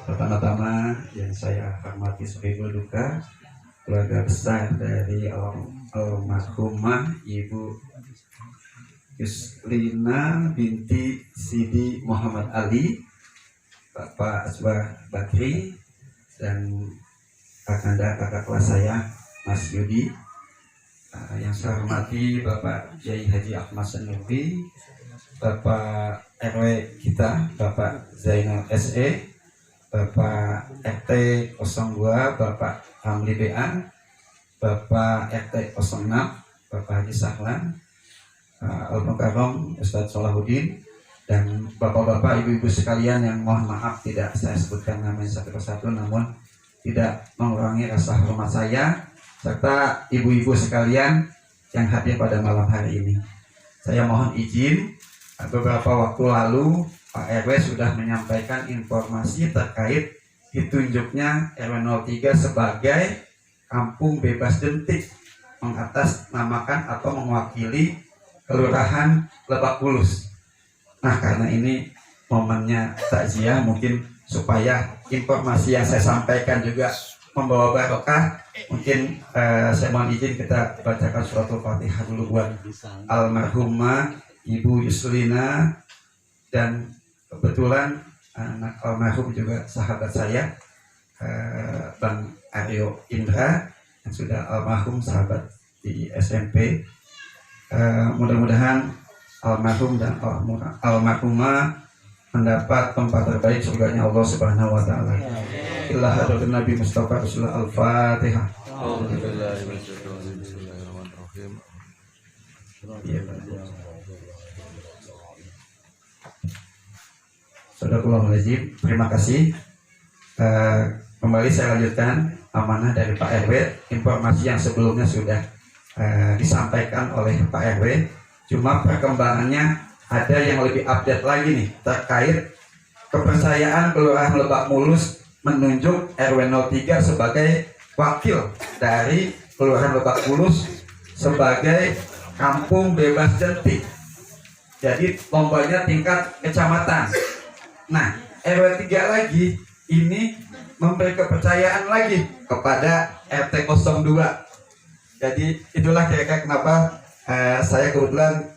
Pertama-tama yang saya hormati sebagai duka keluarga besar dari almarhumah Ibu Yuslina binti Sidi Muhammad Ali, Bapak Aswar Bakri, dan kakak kelas saya Mas Yudi. Yang saya hormati Bapak Kiai Haji Ahmad Sanusi, Bapak RW kita Bapak Zainal SE, Bapak RT 02 Bapak Ramli Bean, Bapak RT 06 Bapak Haji Sahlan, Al-Mukarram Ustadz Solahuddin, dan bapak-bapak ibu-ibu sekalian yang mohon maaf tidak saya sebutkan namanya satu persatu, namun tidak mengurangi rasa hormat saya, serta ibu-ibu sekalian yang hadir pada malam hari ini. Saya mohon izin, beberapa waktu lalu Pak RW sudah menyampaikan informasi terkait ditunjuknya RW 03 sebagai kampung bebas jentik, mengatasnamakan atau mewakili Kelurahan Lebak Bulus. Nah, karena ini momennya takziah, mungkin supaya informasi yang saya sampaikan juga membawa barokah, mungkin saya mohon izin kita bacakan suratul Fatihah dulu buat almarhumah Ibu Yuslina, dan kebetulan anak almarhum juga sahabat saya, Bang Aryo Indra, yang sudah almarhum sahabat di SMP. Mudah-mudahan almarhum dan almarhumah mendapat tempat terbaik surganya Allah Subhanahu wa taala. Illa hadratin Nabi Mustafa Rasulullah. Al-Fatihah. Bismillahirrahmanirrahim. Sadaqallahul-Azim. Terima kasih. Kembali saya lanjutkan amanah dari Pak RW. Informasi yang sebelumnya sudah disampaikan oleh Pak RW. Cuma perkembangannya ada yang lebih update lagi nih terkait kepercayaan Kelurahan Lebak Bulus menunjuk RW 03 sebagai wakil dari Kelurahan Lebak Bulus sebagai kampung bebas jentik. Jadi lombanya tingkat kecamatan. Nah, RW 3 lagi ini memberi kepercayaan lagi kepada RT 02. Jadi itulah kira-kira kenapa saya kebetulan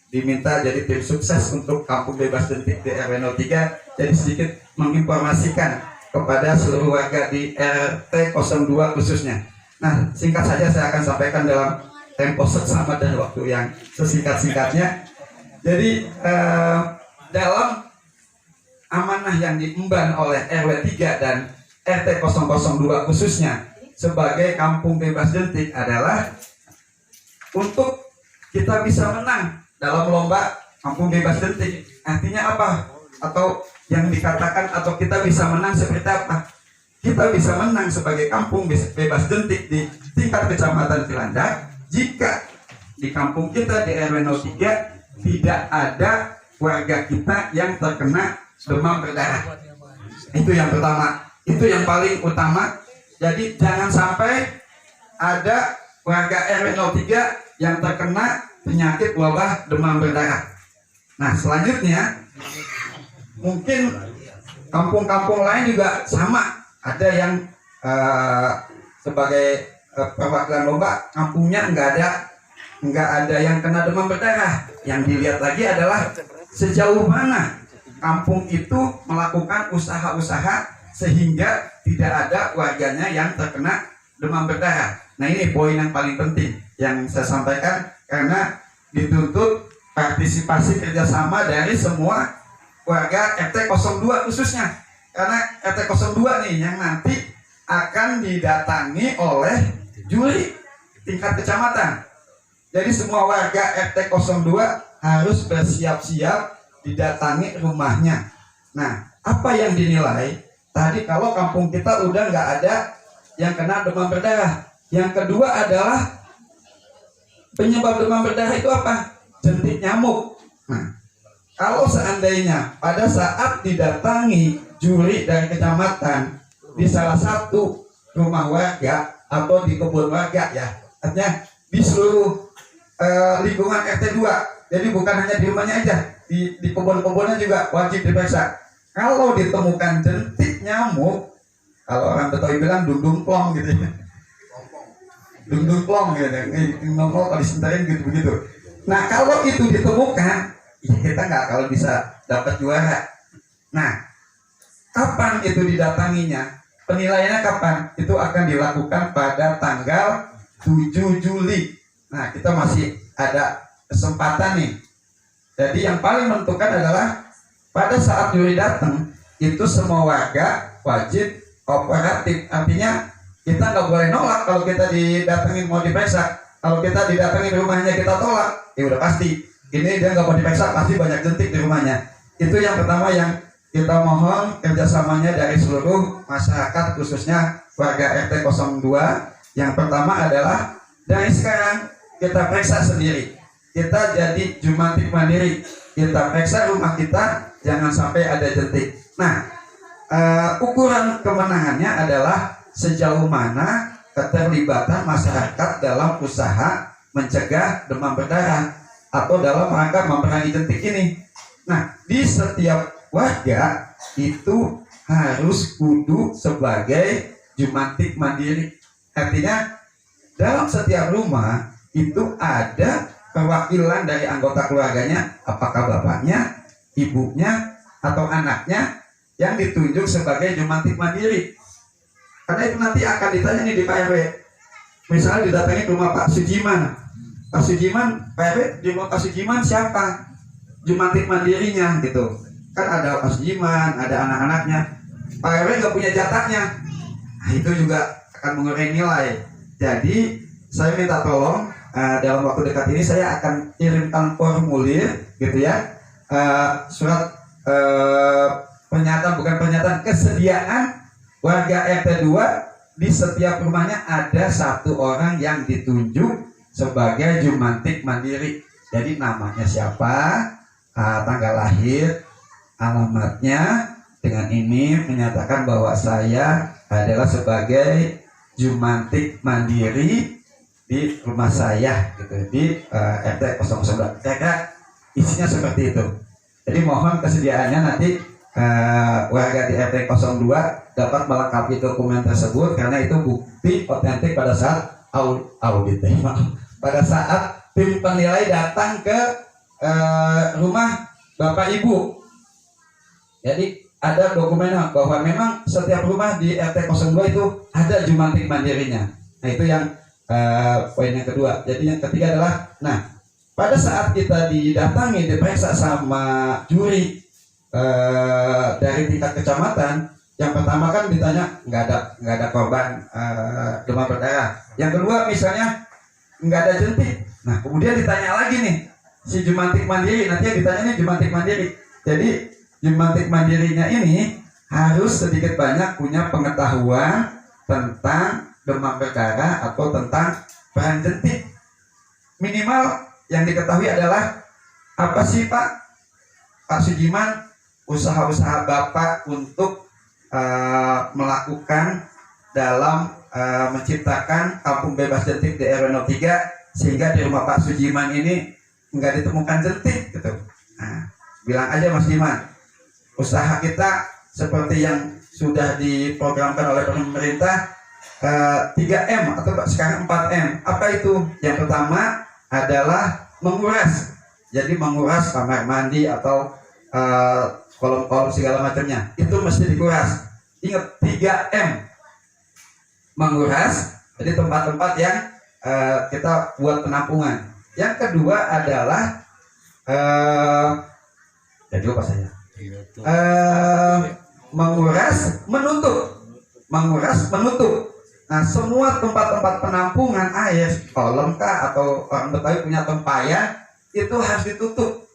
diminta jadi tim sukses untuk kampung bebas jentik di RW 03, jadi sedikit menginformasikan kepada seluruh warga di RT 02 khususnya. Nah, singkat saja saya akan sampaikan dalam tempo seksama dan waktu yang sesingkat-singkatnya. Jadi dalam amanah yang diemban oleh RW 3 dan RT 002 khususnya sebagai kampung bebas jentik adalah untuk kita bisa menang dalam lomba kampung bebas jentik. Artinya apa? Atau yang dikatakan atau kita bisa menang seperti apa? Kita bisa menang sebagai kampung bebas jentik di tingkat kecamatan Cilandak jika di kampung kita di RW 03 tidak ada warga kita yang terkena demam berdarah. Itu yang pertama, itu yang paling utama. Jadi jangan sampai ada warga RW 03 yang terkena penyakit wabah demam berdarah. Nah, selanjutnya mungkin kampung-kampung lain juga sama. Ada yang sebagai perwakilan lomba kampungnya nggak ada yang kena demam berdarah. Yang dilihat lagi adalah sejauh mana kampung itu melakukan usaha-usaha sehingga tidak ada warganya yang terkena demam berdarah. Nah, ini poin yang paling penting yang saya sampaikan, karena dituntut partisipasi kerjasama dari semua warga RT 02 khususnya, karena RT 02 nih yang nanti akan didatangi oleh juri tingkat kecamatan. Jadi semua warga RT 02 harus bersiap-siap didatangi rumahnya. Nah, apa yang dinilai tadi, kalau kampung kita udah nggak ada yang kena demam berdarah. Yang kedua adalah penyebab demam berdarah itu apa? Jentik nyamuk. Nah, kalau seandainya pada saat didatangi juri dari kecamatan di salah satu rumah warga atau di kebun warga, ya, artinya di seluruh lingkungan RT 2, jadi bukan hanya di rumahnya aja, di kebun-kebunnya juga wajib diperiksa. Kalau ditemukan jentik nyamuk nyamuk, kalau orang Betawi bilang dundung plong gitu ya, dundung plong gitu, ngomong kalau disenterin gitu begitu. Nah kalau itu ditemukan, ya kita nggak kalau bisa dapat juara. Nah kapan itu didatanginya? Penilaiannya kapan? Itu akan dilakukan pada tanggal 7 Juli. Nah kita masih ada kesempatan nih. Jadi yang paling menentukan adalah pada saat juri datang itu semua warga wajib kooperatif. Artinya kita nggak boleh nolak kalau kita didatengin mau diperiksa. Kalau kita didatengin rumahnya kita tolak, ya udah pasti ini dia nggak mau diperiksa, pasti banyak jentik di rumahnya. Itu yang pertama yang kita mohon kerjasamanya dari seluruh masyarakat, khususnya warga RT 02. Yang pertama adalah dari sekarang kita periksa sendiri. Kita jadi jumantik mandiri. Kita periksa rumah kita, jangan sampai ada jentik. Nah, ukuran kemenangannya adalah sejauh mana keterlibatan masyarakat dalam usaha mencegah demam berdarah atau dalam rangka memerangi jentik ini. Nah, di setiap warga itu harus kudu sebagai jumantik mandiri. Artinya dalam setiap rumah itu ada perwakilan dari anggota keluarganya, apakah bapaknya, ibunya, atau anaknya yang ditunjuk sebagai jumantik mandiri. Karena itu nanti akan ditanya nih di Pak RW. Misalnya didatangi ke rumah Pak Sujiman. Pak Sujiman, Pak RW di rumah Pak Sujiman siapa? Jumantik mandirinya gitu. Kan ada Pak Sujiman, ada anak-anaknya. Pak RW nggak punya jatahnya. Nah, itu juga akan mengurangi nilai. Jadi saya minta tolong dalam waktu dekat ini saya akan kirimkan formulir gitu ya, surat pernyataan, bukan pernyataan, kesediaan warga RT 2 di setiap rumahnya ada satu orang yang ditunjuk sebagai jumantik mandiri. Jadi namanya siapa, tanggal lahir, alamatnya, dengan ini menyatakan bahwa saya adalah sebagai jumantik mandiri di rumah saya gitu, di RT 002. Kira-kira isinya seperti itu. Jadi mohon kesediaannya nanti warga di RT 02 dapat melengkapi dokumen tersebut, karena itu bukti otentik pada saat audit, pada saat tim penilai datang ke rumah Bapak Ibu. Jadi ada dokumen bahwa memang setiap rumah di RT 02 itu ada jumantik mandirinya. Nah itu yang poin yang kedua. Jadi yang ketiga adalah, nah pada saat kita didatangi, diperiksa sama juri dari tingkat kecamatan, yang pertama kan ditanya nggak ada korban demam berdarah. Yang kedua misalnya nggak ada jentik. Nah kemudian ditanya lagi nih si jumantik mandiri, nanti yang ditanya nih jumantik mandiri. Jadi jumantik mandirinya ini harus sedikit banyak punya pengetahuan tentang demam berdarah atau tentang peran jentik. Minimal yang diketahui adalah apa sih Pak Sujiman, usaha-usaha Bapak untuk melakukan dalam menciptakan kampung bebas jentik di RW 03 sehingga di rumah Pak Sujiman ini nggak ditemukan jentik gitu. Nah, bilang aja Mas Jiman, usaha kita seperti yang sudah diprogramkan oleh pemerintah, 3M atau sekarang 4M. Apa itu? Yang pertama adalah menguras. Jadi menguras kamar mandi atau kolom-kolom segala macamnya. Itu mesti dikuras. Ingat 3M. Menguras. Jadi tempat-tempat yang kita buat penampungan. Yang kedua adalah jadi apa saya? Menguras, menutup. Menguras, menutup. Nah, semua tempat-tempat penampungan air, kolam kah atau orang Betawi punya tempayan, itu harus ditutup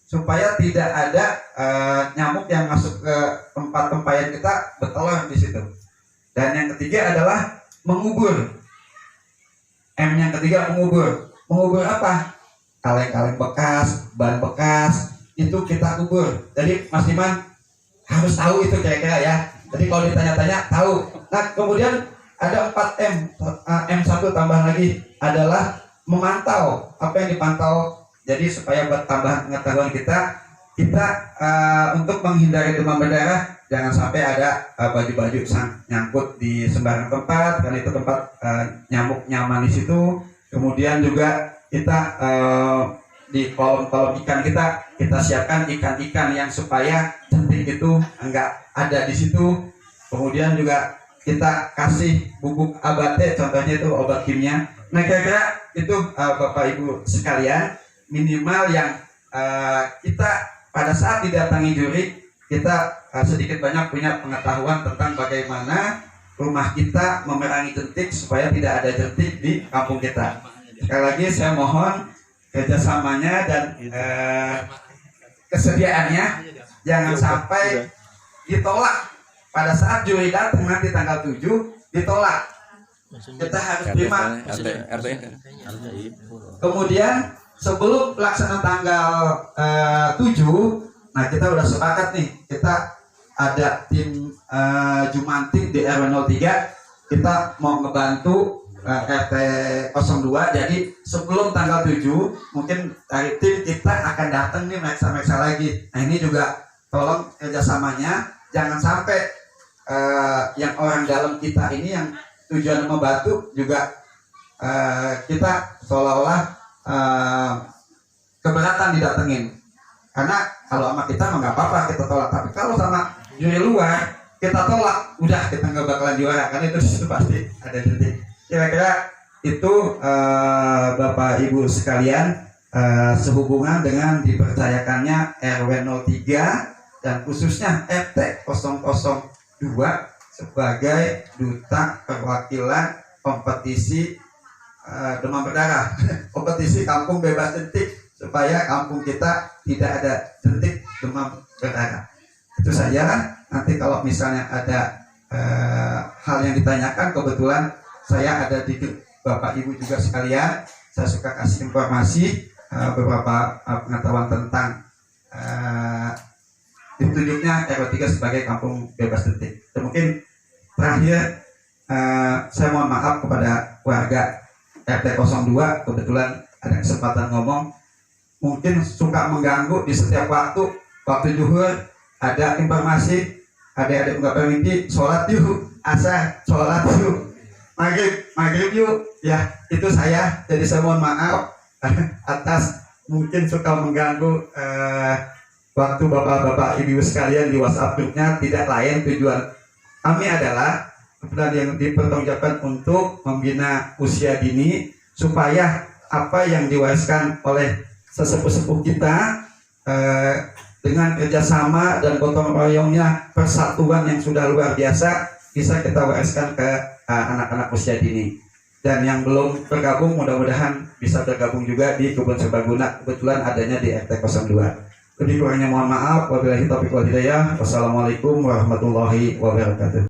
supaya tidak ada nyamuk yang masuk ke tempat tempayan kita bertelur di situ. Dan yang ketiga adalah mengubur. M yang ketiga mengubur. Mengubur apa? Kaleng-kaleng bekas, ban bekas, itu kita kubur. Jadi Mas Iman harus tahu itu kira-kira ya. Jadi kalau ditanya-tanya tahu. Nah, kemudian ada 4M, M1 tambah lagi adalah memantau. Apa yang dipantau? Jadi supaya buat tambahan pengetahuan kita untuk menghindari demam berdarah, jangan sampai ada baju-baju nyangkut di sembarang tempat, karena itu tempat nyamuk nyaman di situ. Kemudian juga kita di kolom-kolom ikan kita siapkan ikan-ikan yang supaya jentik itu enggak ada di situ. Kemudian juga kita kasih bubuk abate, contohnya itu obat kimia. Nah, kira-kira itu Bapak Ibu sekalian, minimal yang kita pada saat didatangi juri, kita sedikit banyak punya pengetahuan tentang bagaimana rumah kita memerangi jentik supaya tidak ada jentik di kampung kita. Sekali lagi saya mohon kerjasamanya dan kesediaannya, jangan sampai ditolak pada saat juri datang nanti tanggal 7 ditolak. Kita harus terima. Kemudian sebelum pelaksanaan tanggal 7, nah kita udah sepakat nih, kita ada tim Jumantik di RW 03, kita mau ngebantu RT 02. Jadi sebelum tanggal 7 mungkin dari tim kita akan datang nih meriksa lagi. Nah, ini juga tolong kerjasamanya, jangan sampai yang orang dalam kita ini yang tujuan membantu juga kita seolah-olah keberatan didatengin. Karena kalau sama kita mah nggak apa-apa kita tolak, tapi kalau sama juri luar kita tolak, udah kita nggak bakalan juara, karena itu pasti ada jentik. Kira-kira itu Bapak Ibu sekalian, sehubungan dengan dipercayakannya RW 03 dan khususnya RT 002 sebagai duta perwakilan kompetisi demam berdarah, kompetisi kampung bebas jentik, supaya kampung kita tidak ada jentik demam berdarah. Itu saja. Nanti kalau misalnya ada hal yang ditanyakan, kebetulan saya ada di Bapak Ibu juga sekalian, saya suka kasih informasi beberapa pengetahuan tentang ditunjuknya RW 3 sebagai kampung bebas jentik. Dan mungkin terakhir saya mohon maaf kepada warga RT 02, kebetulan ada kesempatan ngomong, mungkin suka mengganggu di setiap waktu zuhur ada informasi, adik-adik nggak bermimpi, sholat yuk, asar, sholat yuk, maghrib yuk, ya itu saya. Jadi saya mohon maaf atas mungkin suka mengganggu waktu bapak-bapak ibu sekalian di WhatsApp grupnya. Tidak lain, tujuan kami adalah kemudian yang dipertanggungjawabkan untuk membina usia dini, supaya apa yang diwariskan oleh sesepuh-sepuh kita dengan kerjasama dan gotong royongnya, persatuan yang sudah luar biasa, bisa kita wariskan ke anak-anak usia dini. Dan yang belum bergabung mudah-mudahan bisa bergabung juga di Kebun Serbaguna, kebetulan adanya di RT 02. Lebih kurangnya mohon maaf. Wabillahi taufiq wal hidayah. Wassalamualaikum warahmatullahi wabarakatuh.